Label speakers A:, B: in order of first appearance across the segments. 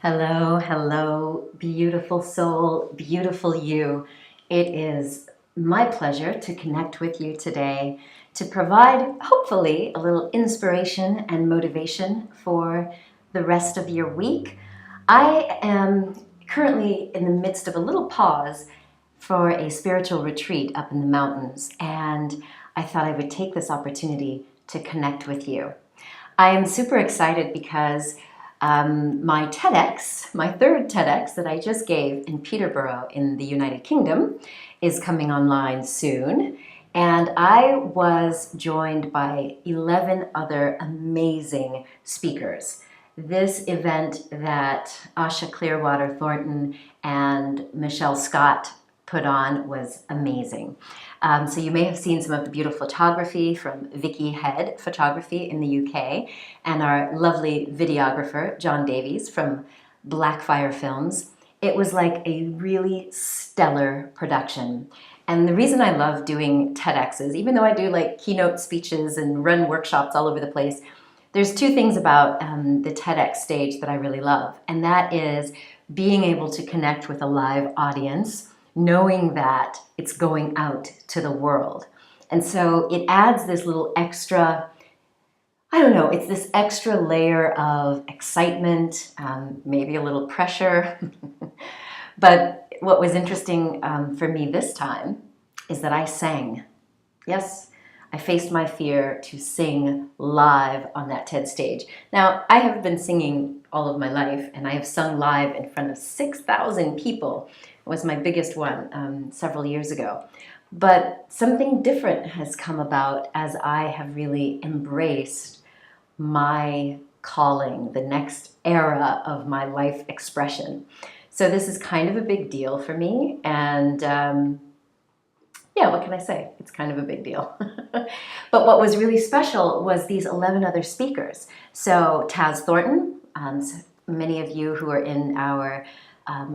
A: Hello, hello, beautiful soul, beautiful you. It is my pleasure to connect with you today to provide, hopefully, a little inspiration and motivation for the rest of your week. I am currently in the midst of a little pause for a spiritual retreat up in the mountains, and I thought I would take this opportunity to connect with you. I am super excited because my TEDx, my third TEDx that I just gave in Peterborough in the United Kingdom, is coming online soon. And I was joined by 11 other amazing speakers. This event that Asha Clearwater Thornton and Michelle Scott put on was amazing. So you may have seen some of the beautiful photography from Vicky Head Photography in the UK and our lovely videographer, John Davies from Blackfire Films. It was like a really stellar production. And the reason I love doing TEDx's, even though I do like keynote speeches and run workshops all over the place, there's two things about the TEDx stage that I really love. And that is being able to connect with a live audience, knowing that it's going out to the world. And so it adds this little extra, I don't know, it's this extra layer of excitement, maybe a little pressure. But what was interesting for me this time is that I sang. Yes, I faced my fear to sing live on that TED stage. Now, I have been singing all of my life, and I have sung live in front of 6,000 people. It was my biggest one several years ago. But something different has come about as I have really embraced my calling, the next era of my life expression. So this is kind of a big deal for me, and yeah, what can I say? It's kind of a big deal. But what was really special was these 11 other speakers. So Taz Thornton, many of you who are in our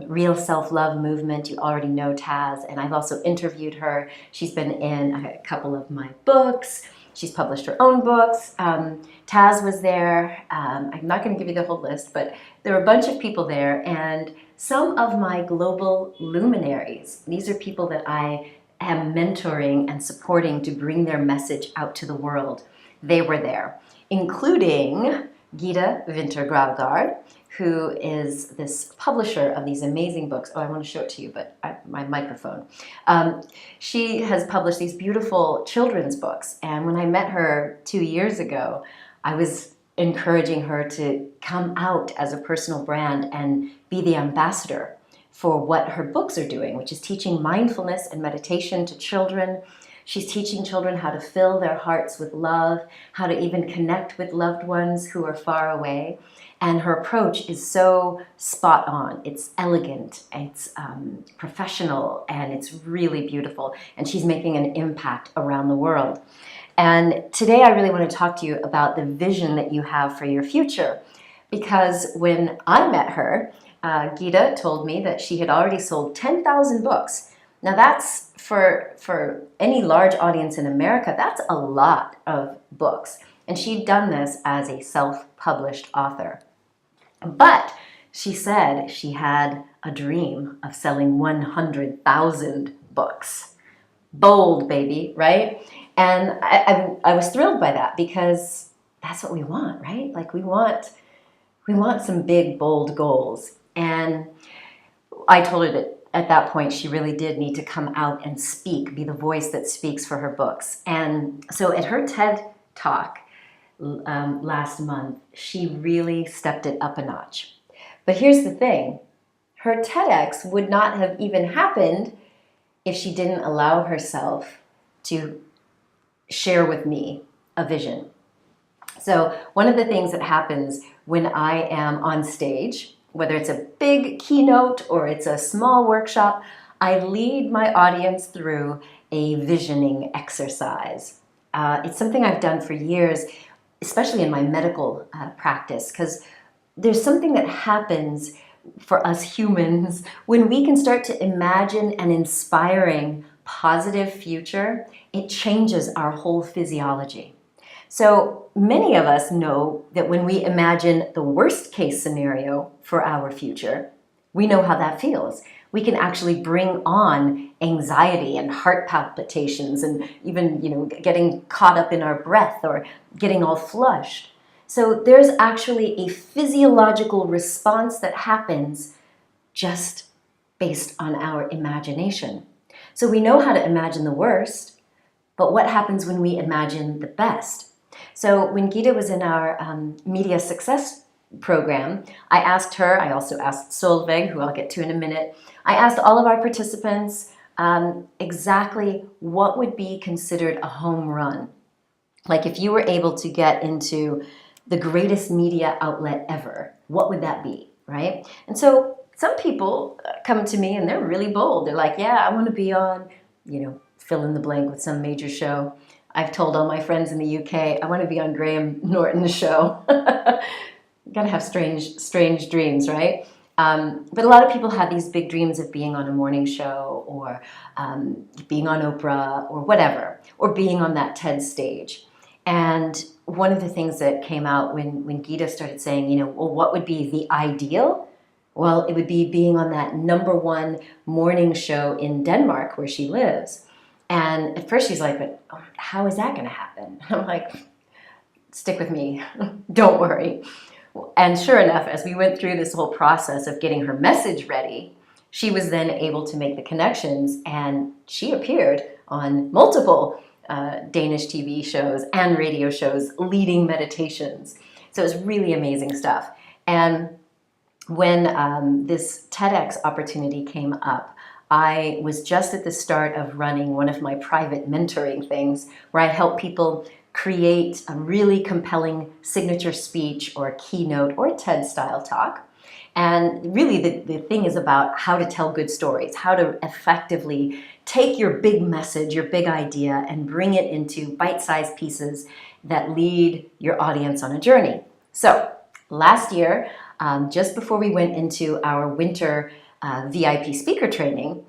A: Real Self-Love movement, you already know Taz, and I've also interviewed her. She's been in a couple of my books. She's published her own books. Taz was there. I'm not going to give you the whole list, but there were a bunch of people there, and some of my global luminaries. These are people that I am mentoring and supporting to bring their message out to the world. They were there, including Gita Vintergraugard, who is this publisher of these amazing books. Oh, I want to show it to you, but my microphone. She has published these beautiful children's books, and when I met her 2 years ago, I was encouraging her to come out as a personal brand and be the ambassador for what her books are doing, which is teaching mindfulness and meditation to children. She's teaching children how to fill their hearts with love, how to even connect with loved ones who are far away. And her approach is so spot on. It's elegant, it's professional, and it's really beautiful. And she's making an impact around the world. And today I really want to talk to you about the vision that you have for your future. Because when I met her, Gita told me that she had already sold 10,000 books. Now that's, for any large audience in America, that's a lot of books. And she'd done this as a self-published author. But she said she had a dream of selling 100,000 books. Bold, baby, right? And I was thrilled by that because that's what we want, right? Like we want some big, bold goals. And I told her that at that point, she really did need to come out and speak, be the voice that speaks for her books. And so at her TED Talk last month, she really stepped it up a notch. But here's the thing. Her TEDx would not have even happened if she didn't allow herself to share with me a vision. So one of the things that happens when I am on stage, whether it's a big keynote or it's a small workshop, I lead my audience through a visioning exercise. It's something I've done for years, especially in my medical practice, because there's something that happens for us humans when we can start to imagine an inspiring, positive future. It changes our whole physiology. So many of us know that when we imagine the worst case scenario for our future, we know how that feels. We can actually bring on anxiety and heart palpitations and even, getting caught up in our breath or getting all flushed. So there's actually a physiological response that happens just based on our imagination. So we know how to imagine the worst, but what happens when we imagine the best? So when Gita was in our media success program, I asked her, I also asked Solveig, who I'll get to in a minute, I asked all of our participants exactly what would be considered a home run. Like if you were able to get into the greatest media outlet ever, what would that be, right? And so some people come to me and they're really bold. They're like, yeah, I want to be on, fill in the blank with some major show. I've told all my friends in the UK, I want to be on Graham Norton's show. Got to have strange dreams, right? But a lot of people have these big dreams of being on a morning show or being on Oprah or whatever, or being on that TED stage. And one of the things that came out when Gita started saying, well, what would be the ideal? Well, it would be being on that #1 morning show in Denmark where she lives. And at first she's like, but how is that going to happen? I'm like, stick with me. Don't worry. And sure enough, as we went through this whole process of getting her message ready, she was then able to make the connections, and she appeared on multiple Danish TV shows and radio shows leading meditations. So it was really amazing stuff. And when this TEDx opportunity came up, I was just at the start of running one of my private mentoring things where I help people create a really compelling signature speech or a keynote or a TED style talk. And really the thing is about how to tell good stories, how to effectively take your big message, your big idea, and bring it into bite-sized pieces that lead your audience on a journey. So last year, just before we went into our winter VIP speaker training,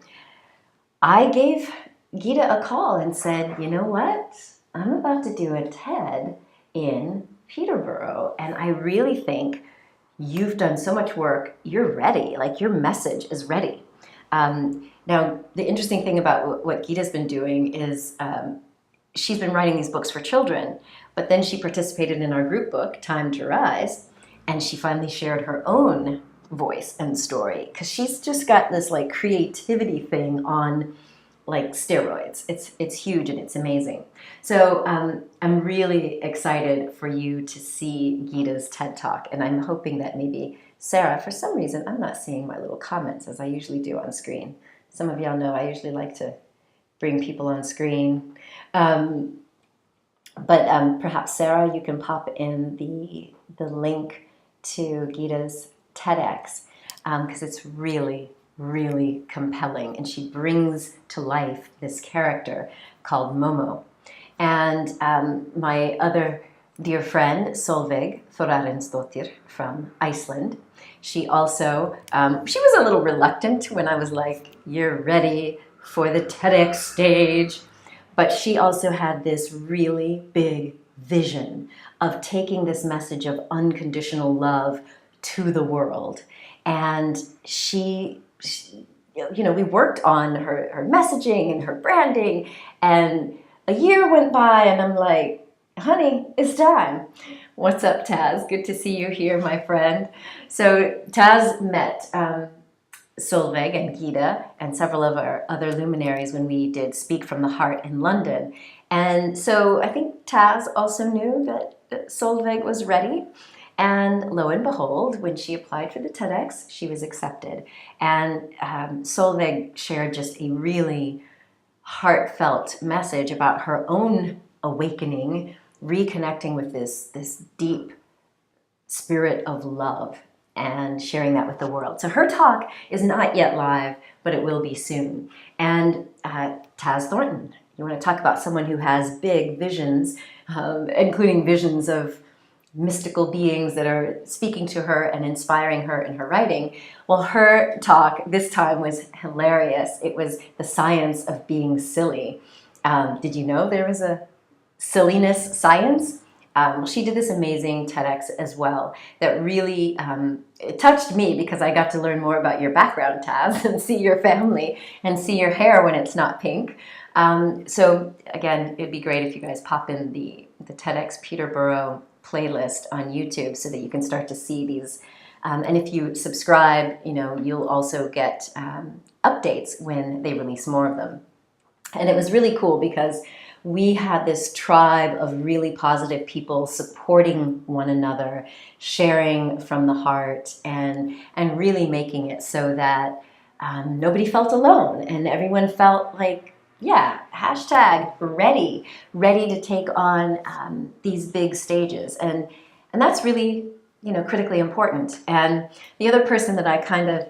A: I gave Gita a call and said, you know what? I'm about to do a TED in Peterborough, and I really think you've done so much work, you're ready, like your message is ready. Now, the interesting thing about what Gita's been doing is she's been writing these books for children, but then she participated in our group book, Time to Rise, and she finally shared her own voice and story, because she's just got this like creativity thing on like steroids. It's huge and it's amazing. So I'm really excited for you to see Gita's TED Talk, and I'm hoping that maybe Sarah, for some reason, I'm not seeing my little comments as I usually do on screen. Some of y'all know I usually like to bring people on screen. But perhaps Sarah, you can pop in the link to Gita's TEDx, because it's really, really compelling, and she brings to life this character called Momo. And my other dear friend, Solveig Þórarinsdóttir from Iceland, she also, she was a little reluctant when I was like, you're ready for the TEDx stage, but she also had this really big vision of taking this message of unconditional love to the world. And she we worked on her messaging and her branding, and a year went by and I'm like, honey, it's time. What's up, Taz? Good to see you here, my friend. So Taz met Solveig and Gita and several of our other luminaries when we did Speak from the Heart in London. And so I think Taz also knew that Solveig was ready. And lo and behold, when she applied for the TEDx, she was accepted. And Solveig shared just a really heartfelt message about her own awakening, reconnecting with this deep spirit of love and sharing that with the world. So her talk is not yet live, but it will be soon. And Taz Thornton, you want to talk about someone who has big visions, including visions of mystical beings that are speaking to her and inspiring her in her writing. Well, her talk this time was hilarious. It was the science of being silly. Did you know there was a silliness science? She did this amazing TEDx as well that really it touched me because I got to learn more about your background, Taz, and see your family and see your hair when it's not pink. So again, it'd be great if you guys pop in the TEDx Peterborough playlist on YouTube so that you can start to see these. And if you subscribe, you'll also get updates when they release more of them. And it was really cool because we had this tribe of really positive people supporting one another, sharing from the heart, and really making it so that nobody felt alone and everyone felt like, yeah, hashtag ready to take on these big stages. And that's really, critically important. And the other person that I kind of,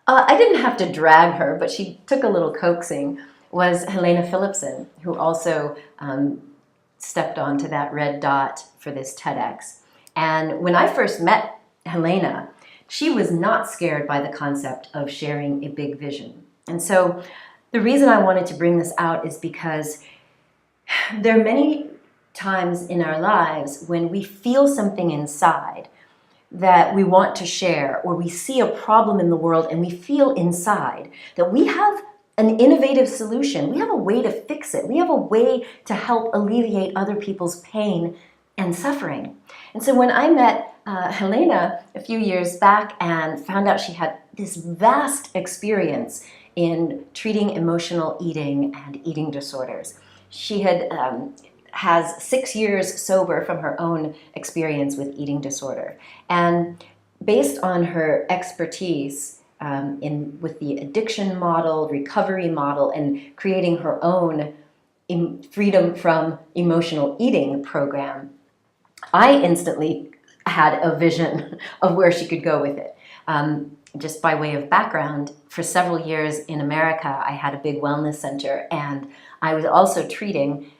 A: I didn't have to drag her, but she took a little coaxing, was Helena Phillipson, who also stepped onto that red dot for this TEDx. And when I first met Helena, she was not scared by the concept of sharing a big vision. And so the reason I wanted to bring this out is because there are many times in our lives when we feel something inside that we want to share, or we see a problem in the world and we feel inside that we have an innovative solution. We have a way to fix it. We have a way to help alleviate other people's pain and suffering. And so when I met Helena a few years back and found out she had this vast experience in treating emotional eating and eating disorders, she has 6 years sober from her own experience with eating disorder. And based on her expertise with the addiction model, recovery model, and creating her own freedom from emotional eating program, I instantly had a vision of where she could go with it. Just by way of background, for several years in America, I had a big wellness center, and I was also treating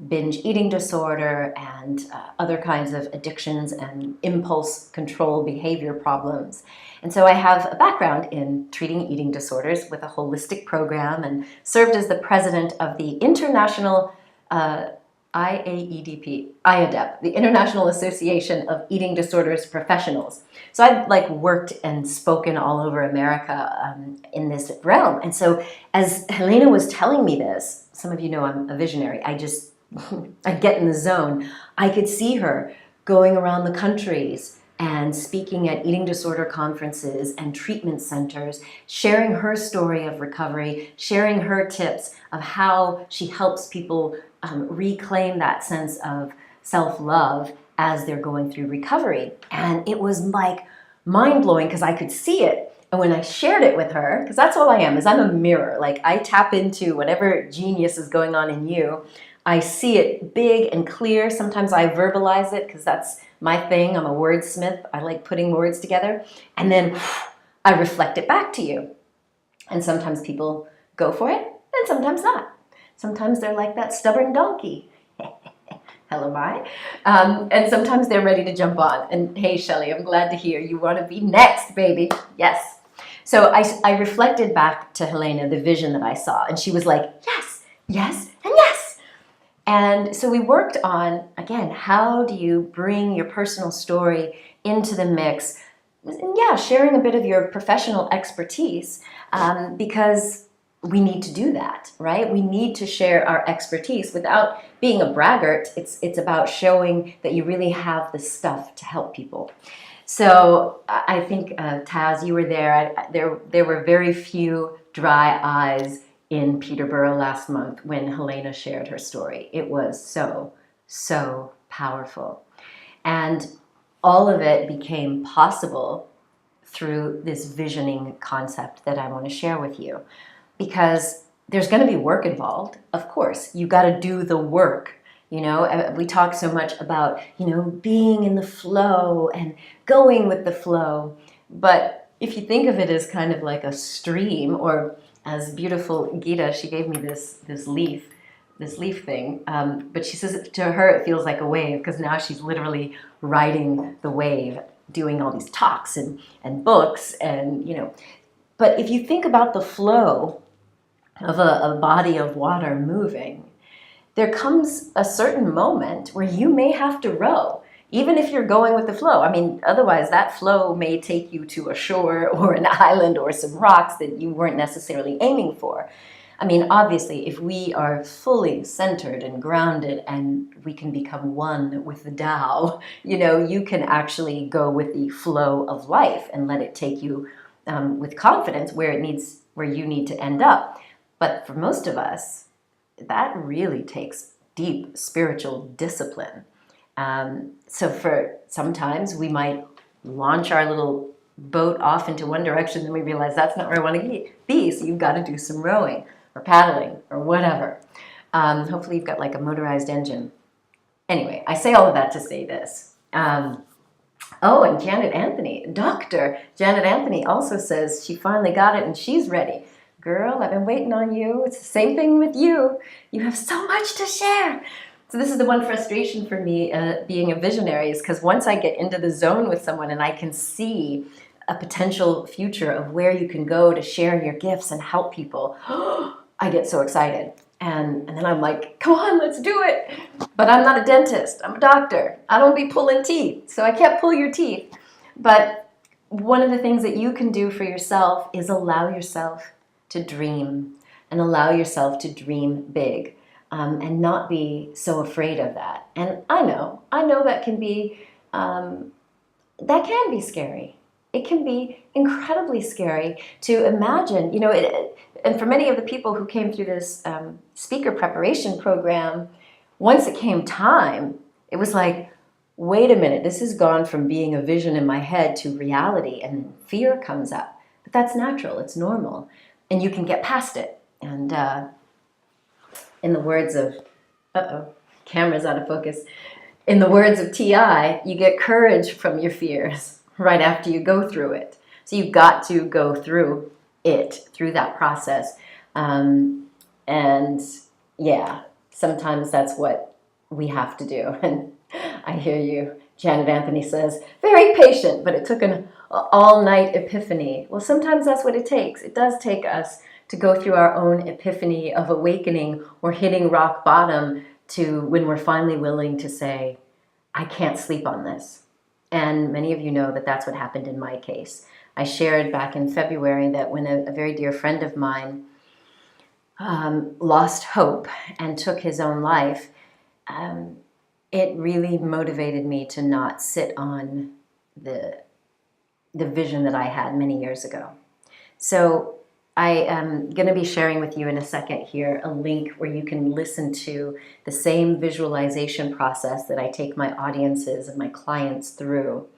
A: binge eating disorder and other kinds of addictions and impulse control behavior problems. And so I have a background in treating eating disorders with a holistic program and served as the president of the International IADP, the International Association of Eating Disorders Professionals. So I've worked and spoken all over America in this realm. And so as Helena was telling me this, some of you know I'm a visionary. I get in the zone. I could see her going around the countries and speaking at eating disorder conferences and treatment centers, sharing her story of recovery, sharing her tips of how she helps people reclaim that sense of self-love as they're going through recovery. And it was mind-blowing because I could see it. And when I shared it with her, because that's all I am, is I'm a mirror. I tap into whatever genius is going on in you. I see it big and clear. Sometimes I verbalize it because that's my thing. I'm a wordsmith. I like putting words together. And then I reflect it back to you. And sometimes people go for it, and sometimes not. Sometimes they're like that stubborn donkey. Hell am I. And sometimes they're ready to jump on. And hey, Shelly, I'm glad to hear you want to be next, baby. Yes. So I reflected back to Helena the vision that I saw. And she was like, yes, yes, and yes. And so we worked on, again, how do you bring your personal story into the mix? And yeah, sharing a bit of your professional expertise because we need to do that, right? We need to share our expertise without being a braggart. It's about showing that you really have the stuff to help people. So I think, Taz, you were there. There were very few dry eyes in Peterborough last month when Helena shared her story. It was so, so powerful. And all of it became possible through this visioning concept that I want to share with you. Because there's going to be work involved, of course. You got to do the work. We talk so much about, being in the flow and going with the flow. But if you think of it as kind of like a stream, or as beautiful Gita, she gave me this leaf thing. But she says to her it feels like a wave because now she's literally riding the wave, doing all these talks and books and, But if you think about the flow of a body of water moving, there comes a certain moment where you may have to row, even if you're going with the flow. I mean, otherwise that flow may take you to a shore or an island or some rocks that you weren't necessarily aiming for. I mean, obviously, if we are fully centered and grounded and we can become one with the Tao, you can actually go with the flow of life and let it take you with confidence where you need to end up. But for most of us, that really takes deep spiritual discipline. So for sometimes we might launch our little boat off into one direction, then we realize that's not where I want to be. So you've got to do some rowing or paddling or whatever. Hopefully you've got like a motorized engine. Anyway, I say all of that to say this. Oh, and Janet Anthony, Dr. Janet Anthony also says she finally got it and she's ready. Girl, I've been waiting on you. It's the same thing with you. You have so much to share. So this is the one frustration for me being a visionary, is because once I get into the zone with someone and I can see a potential future of where you can go to share your gifts and help people, I get so excited. And then I'm like, come on, let's do it. But I'm not a dentist. I'm a doctor. I don't be pulling teeth, so I can't pull your teeth. But one of the things that you can do for yourself is allow yourself to dream and allow yourself to dream big, and not be so afraid of that. And I know that can be scary. It can be incredibly scary to imagine, and for many of the people who came through this speaker preparation program, once it came time, it was like, wait a minute, this has gone from being a vision in my head to reality, and fear comes up. But that's natural, it's normal, and you can get past it. And in the words of, camera's out of focus. In the words of T.I., you get courage from your fears right after you go through it. So you've got to go through that process. And yeah, sometimes that's what we have to do. And I hear you. Janet Anthony says, very patient, but it took an all-night epiphany. Well, sometimes that's what it takes. It does take us to go through our own epiphany of awakening or hitting rock bottom to when we're finally willing to say, I can't sleep on this. And many of you know that that's what happened in my case. I shared back in February that when a very dear friend of mine lost hope and took his own life, it really motivated me to not sit on the vision that I had many years ago. So I am going to be sharing with you in a second here a link where you can listen to the same visualization process that I take my audiences and my clients through,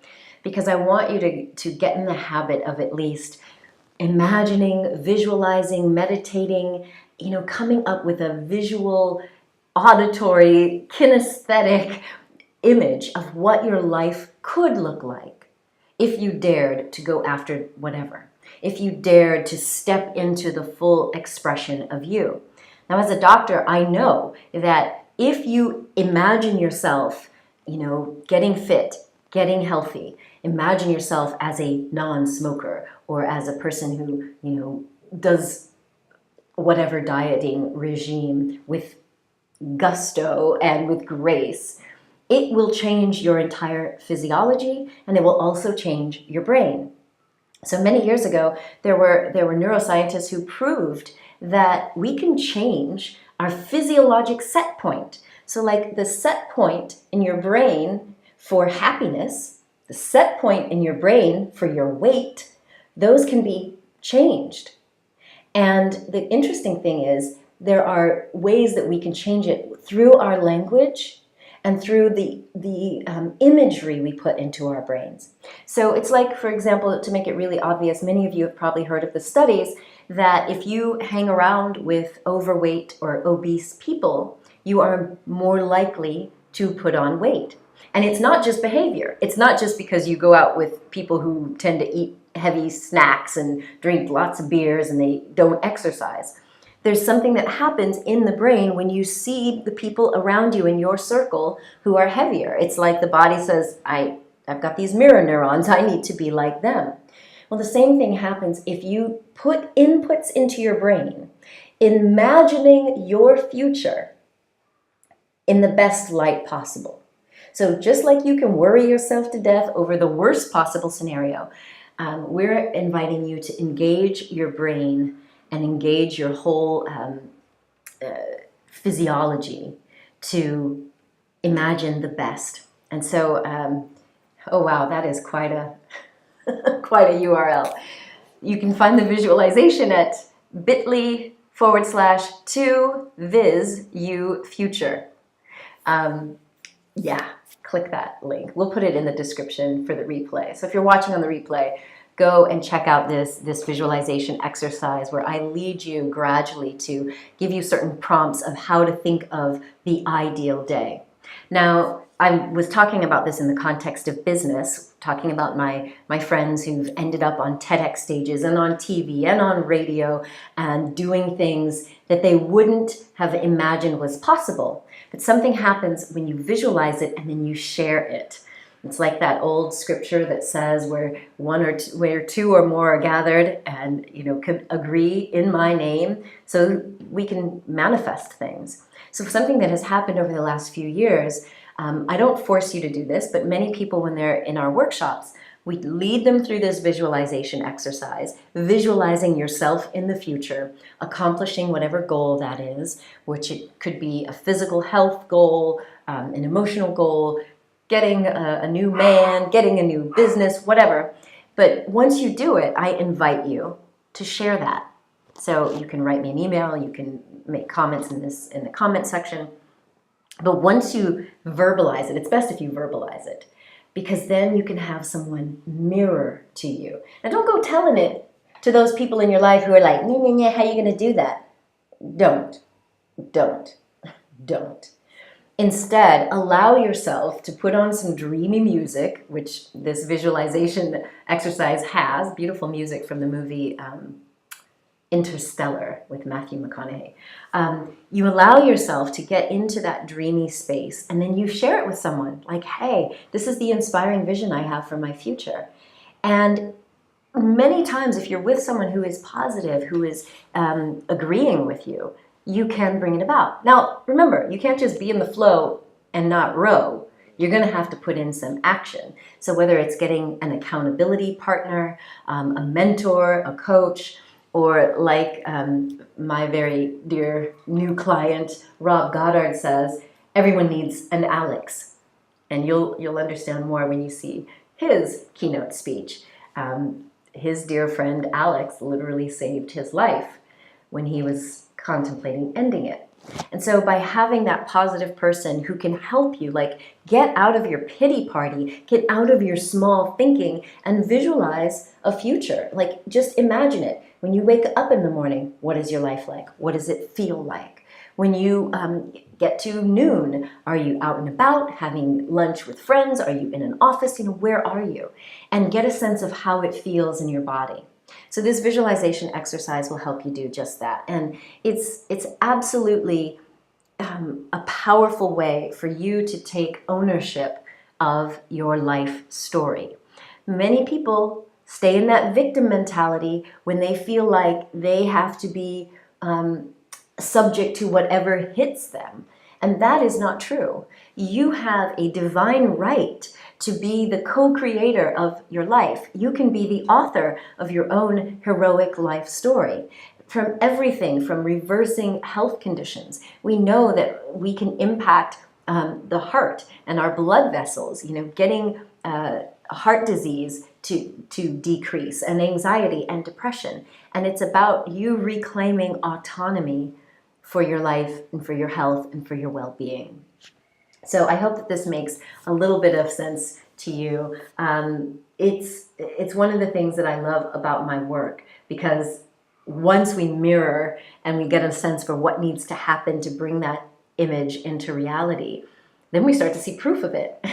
A: because I want you to get in the habit of at least imagining, visualizing, meditating, coming up with a visual, auditory, kinesthetic image of what your life could look like if you dared to go after whatever. If you dared to step into the full expression of you. Now, as a doctor, I know that if you imagine yourself, getting fit, getting healthy, imagine yourself as a non-smoker or as a person who, does whatever dieting regime with gusto and with grace, it will change your entire physiology, and it will also change your brain. So many years ago, there were neuroscientists who proved that we can change our physiologic set point. So like the set point in your brain for happiness, the set point in your brain for your weight, those can be changed. And the interesting thing is there are ways that we can change it through our language and through the imagery we put into our brains. So it's like, for example, to make it really obvious, many of you have probably heard of the studies that if you hang around with overweight or obese people, you are more likely to put on weight. And it's not just behavior. It's not just because you go out with people who tend to eat heavy snacks and drink lots of beers and they don't exercise. There's something that happens in the brain when you see the people around you in your circle who are heavier. It's like the body says, I've got these mirror neurons, I need to be like them. Well, the same thing happens if you put inputs into your brain, imagining your future, in the best light possible. So just like you can worry yourself to death over the worst possible scenario, we're inviting you to engage your brain and engage your whole physiology to imagine the best. And so, oh wow, that is quite a quite a URL. You can find the visualization at bit.ly/2visu-future. Yeah, click that link. We'll put it in the description for the replay. So if you're watching on the replay, go and check out this visualization exercise where I lead you gradually to give you certain prompts of how to think of the ideal day. Now, I was talking about this in the context of business, talking about my friends who've ended up on TEDx stages and on TV and on radio and doing things that they wouldn't have imagined was possible. But something happens when you visualize it and then you share it. It's like that old scripture that says where where two or more are gathered and could agree in my name, so we can manifest things. So something that has happened over the last few years, I don't force you to do this, but many people when they're in our workshops, we lead them through this visualization exercise, visualizing yourself in the future, accomplishing whatever goal that is, which it could be a physical health goal, an emotional goal, getting a new man, getting a new business, whatever. But once you do it, I invite you to share that. So you can write me an email, you can make comments in the comment section. But once you verbalize it, it's best if you verbalize it, because then you can have someone mirror to you. And don't go telling it to those people in your life who are like, how are you going to do that? Don't. Instead, allow yourself to put on some dreamy music, which this visualization exercise has, beautiful music from the movie Interstellar with Matthew McConaughey. You allow yourself to get into that dreamy space, and then you share it with someone like, hey, this is the inspiring vision I have for my future. And many times if you're with someone who is positive, who is agreeing with you, you can bring it about. Now, remember, you can't just be in the flow and not row. You're going to have to put in some action. So whether it's getting an accountability partner, a mentor, a coach, or like my very dear new client, Rob Goddard says, everyone needs an Alex. And you'll understand more when you see his keynote speech. His dear friend Alex literally saved his life when he was contemplating ending it. And so by having that positive person who can help you, like, get out of your pity party, get out of your small thinking and visualize a future. Like, just imagine it. When you wake up in the morning, what is your life like? What does it feel like? When you get to noon, are you out and about having lunch with friends? Are you in an office? Where are you? And get a sense of how it feels in your body. So this visualization exercise will help you do just that. And it's absolutely a powerful way for you to take ownership of your life story. Many people stay in that victim mentality when they feel like they have to be subject to whatever hits them. And that is not true. You have a divine right to be the co-creator of your life. You can be the author of your own heroic life story. From everything from reversing health conditions, we know that we can impact the heart and our blood vessels, getting heart disease to decrease, and anxiety and depression. And it's about you reclaiming autonomy for your life and for your health and for your well-being. So I hope that this makes a little bit of sense to you. It's one of the things that I love about my work, because once we mirror and we get a sense for what needs to happen to bring that image into reality, then we start to see proof of it.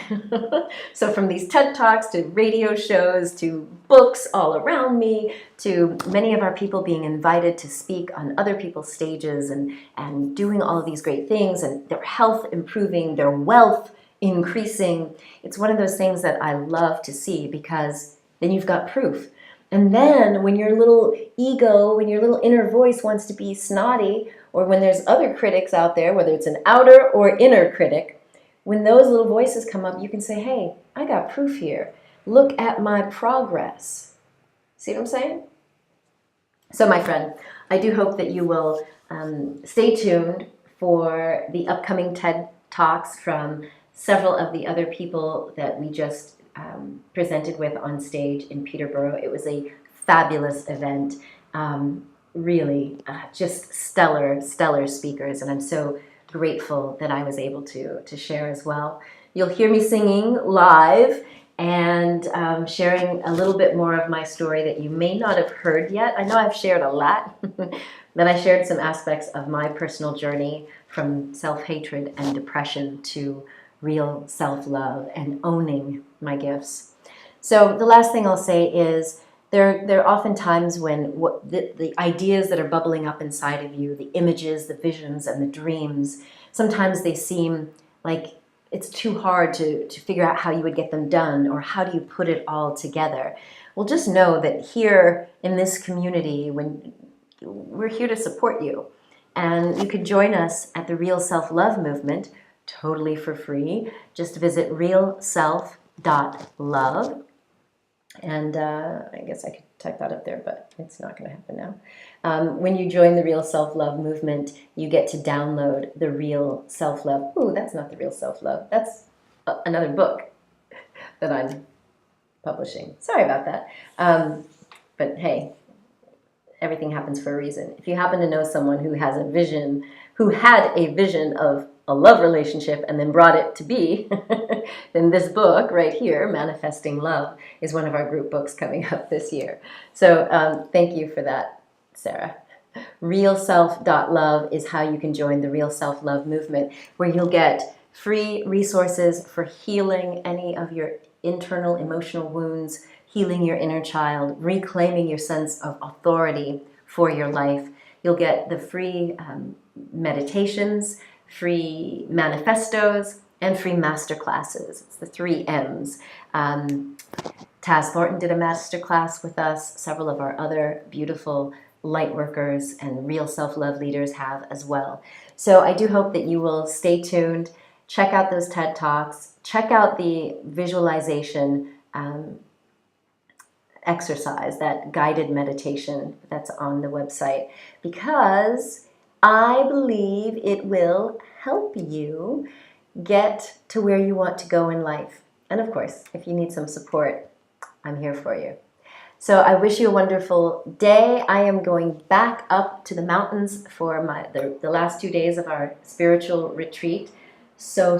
A: So from these TED Talks to radio shows to books all around me to many of our people being invited to speak on other people's stages and doing all of these great things, and their health improving, their wealth increasing. It's one of those things that I love to see, because then you've got proof. And then when your little ego, when your little inner voice wants to be snotty, or when there's other critics out there, whether it's an outer or inner critic, when those little voices come up, you can say, hey, I got proof here. Look at my progress. See what I'm saying? So my friend, I do hope that you will stay tuned for the upcoming TED Talks from several of the other people that we just presented with on stage in Peterborough. It was a fabulous event. Really just stellar speakers, and I'm so grateful that I was able to share as well. You'll hear me singing live and sharing a little bit more of my story that you may not have heard yet. I know I've shared a lot, but I shared some aspects of my personal journey from self-hatred and depression to real self-love and owning my gifts. So the last thing I'll say is there are often times when the ideas that are bubbling up inside of you, the images, the visions, and the dreams, sometimes they seem like it's too hard to figure out how you would get them done, or how do you put it all together. Well, just know that here in this community, when we're here to support you, and you could join us at the Real Self-Love Movement totally for free. Just visit realself.love. And I guess I could type that up there, but it's not going to happen now. When you join the Real Self-Love Movement, you get to download the Real Self-Love. Ooh, that's not the Real Self-Love. That's another book that I'm publishing. Sorry about that. But hey, everything happens for a reason. If you happen to know someone who has a vision, who had a vision of a love relationship and then brought it to be, then this book right here, Manifesting Love, is one of our group books coming up this year. So thank you for that, Sarah. realself.love is how you can join the Real Self-Love Movement, where you'll get free resources for healing any of your internal emotional wounds, healing your inner child, reclaiming your sense of authority for your life. You'll get the free meditations, free manifestos, and free masterclasses. It's the 3 M's. Taz Thornton did a masterclass with us. Several of our other beautiful light workers and real self-love leaders have as well. So I do hope that you will stay tuned, check out those TED Talks, check out the visualization exercise, that guided meditation that's on the website, because I believe it will help you get to where you want to go in life. And of course, if you need some support, I'm here for you. So I wish you a wonderful day. I am going back up to the mountains for the last 2 days of our spiritual retreat. So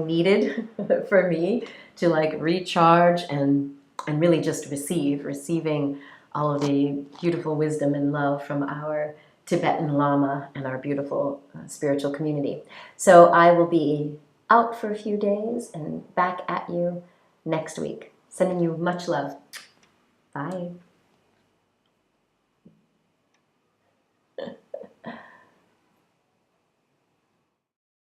A: needed for me to like recharge and really just receiving all of the beautiful wisdom and love from our Tibetan Lama and our beautiful spiritual community. So I will be out for a few days and back at you next week. Sending you much love. Bye.